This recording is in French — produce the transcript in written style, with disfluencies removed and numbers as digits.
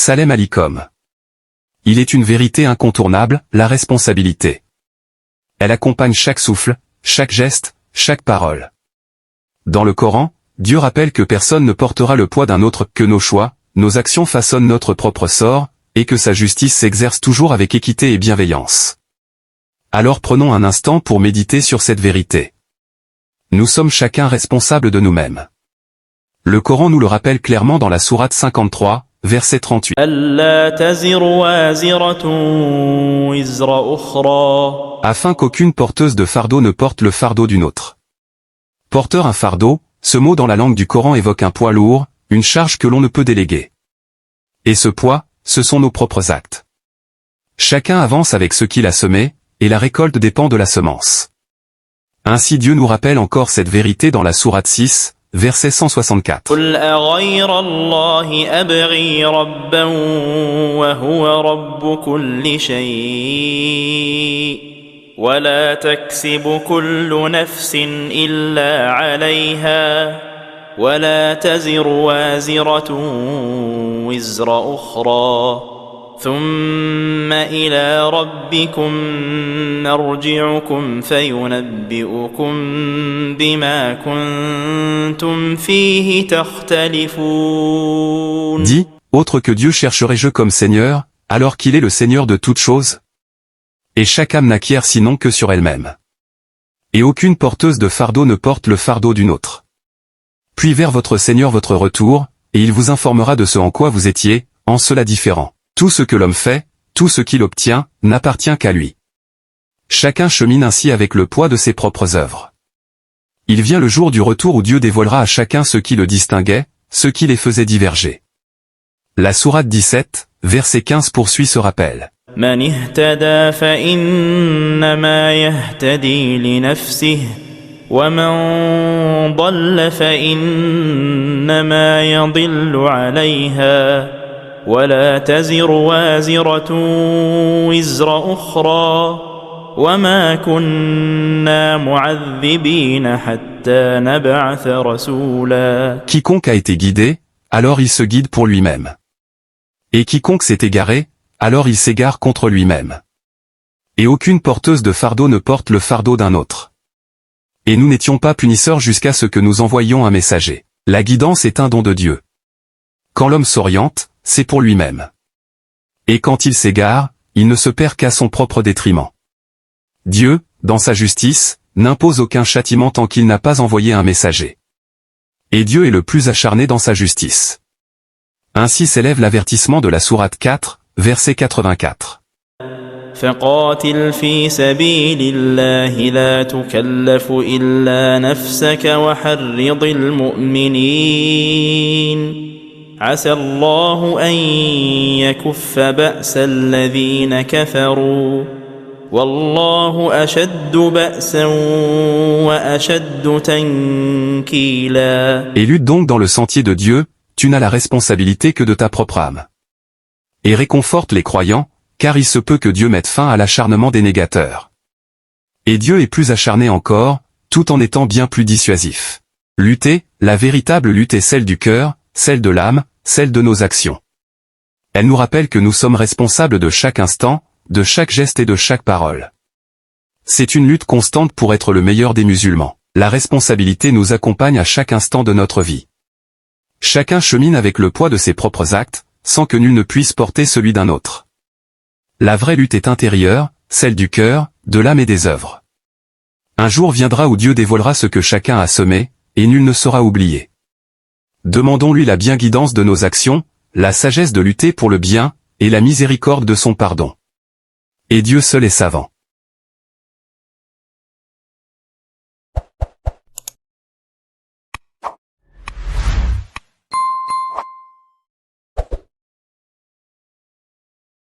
Salem Alikom. Il est une vérité incontournable, la responsabilité. Elle accompagne chaque souffle, chaque geste, chaque parole. Dans le Coran, Dieu rappelle que personne ne portera le poids d'un autre, que nos choix, nos actions façonnent notre propre sort, et que sa justice s'exerce toujours avec équité et bienveillance. Alors prenons un instant pour méditer sur cette vérité. Nous sommes chacun responsables de nous-mêmes. Le Coran nous le rappelle clairement dans la sourate 53, verset 38. Afin qu'aucune porteuse de fardeau ne porte le fardeau d'une autre. Porteur un fardeau, ce mot dans la langue du Coran évoque un poids lourd, une charge que l'on ne peut déléguer. Et ce poids, ce sont nos propres actes. Chacun avance avec ce qu'il a semé, et la récolte dépend de la semence. Ainsi Dieu nous rappelle encore cette vérité dans la sourate 6, verset 164. ولا تكسب كل نفس إلا عليها ولا تزر وازرة وزر أخرى ثم إلى ربكم مرجعكم فينبئكم بما كنتم فيه تختلفون. Dis, autre que Dieu chercherai-je comme Seigneur, alors qu'il est le Seigneur de toutes choses? Et chaque âme n'acquiert sinon que sur elle-même. Et aucune porteuse de fardeau ne porte le fardeau d'une autre. Puis vers votre Seigneur votre retour, et il vous informera de ce en quoi vous étiez, en cela différent. Tout ce que l'homme fait, tout ce qu'il obtient, n'appartient qu'à lui. Chacun chemine ainsi avec le poids de ses propres œuvres. Il vient le jour du retour où Dieu dévoilera à chacun ce qui le distinguait, ce qui les faisait diverger. La sourate 17, verset 15 poursuit ce rappel. من اهتدى فإنما يهتدي لنفسه ومن ضل فإنما يضل عليها ولا تزر وازرة وزر أخرى وما كنا معذبين حتى نبعث رسولا. Quiconque a été guidé, alors il se guide pour lui-même. Et quiconque s'est égaré, alors il s'égare contre lui-même. Et aucune porteuse de fardeau ne porte le fardeau d'un autre. Et nous n'étions pas punisseurs jusqu'à ce que nous envoyions un messager. La guidance est un don de Dieu. Quand l'homme s'oriente, c'est pour lui-même. Et quand il s'égare, il ne se perd qu'à son propre détriment. Dieu, dans sa justice, n'impose aucun châtiment tant qu'il n'a pas envoyé un messager. Et Dieu est le plus acharné dans sa justice. Ainsi s'élève l'avertissement de la sourate 4, verset 84. فقاتل في سبيل الله لا تكلف إلا نفسك وحرض المؤمنين عسى الله أن يكف بأس الذين كفروا والله أشد بأسا وأشد تنكيلا. Et lutte donc dans le sentier de Dieu, tu n'as la responsabilité que de ta propre âme. Et réconforte les croyants, car il se peut que Dieu mette fin à l'acharnement des négateurs. Et Dieu est plus acharné encore, tout en étant bien plus dissuasif. Lutter, la véritable lutte est celle du cœur, celle de l'âme, celle de nos actions. Elle nous rappelle que nous sommes responsables de chaque instant, de chaque geste et de chaque parole. C'est une lutte constante pour être le meilleur des musulmans. La responsabilité nous accompagne à chaque instant de notre vie. Chacun chemine avec le poids de ses propres actes, sans que nul ne puisse porter celui d'un autre. La vraie lutte est intérieure, celle du cœur, de l'âme et des œuvres. Un jour viendra où Dieu dévoilera ce que chacun a semé, et nul ne sera oublié. Demandons-lui la bienguidance de nos actions, la sagesse de lutter pour le bien, et la miséricorde de son pardon. Et Dieu seul est savant.